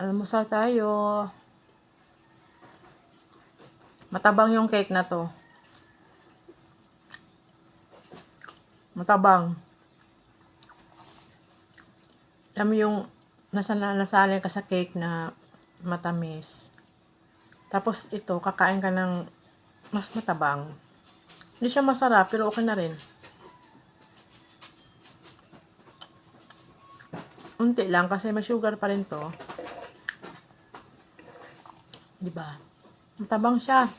Almusal tayo. Matabang yung cake na to. Matabang. Alam mo yung nasanay ka sa cake na matamis. Tapos ito, kakain ka ng mas matabang. Hindi siya masarap, pero okay na rin. Unti lang kasi may sugar pa rin to. Diba? Matabang siya.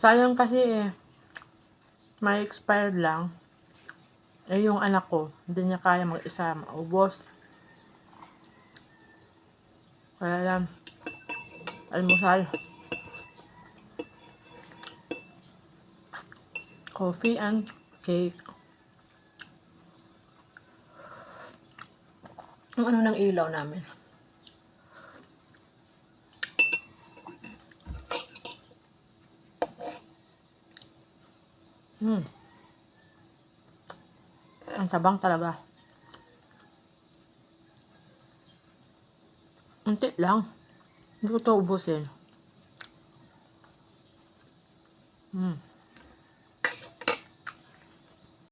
Sayang kasi may expired lang. Yung anak ko, hindi niya kaya mag-isa maubos. Kaya lang, almusal. Coffee and cake. Ang ano ng ilaw namin. Ang tabang talaga. Unti lang. Hindi ko ito ubusin.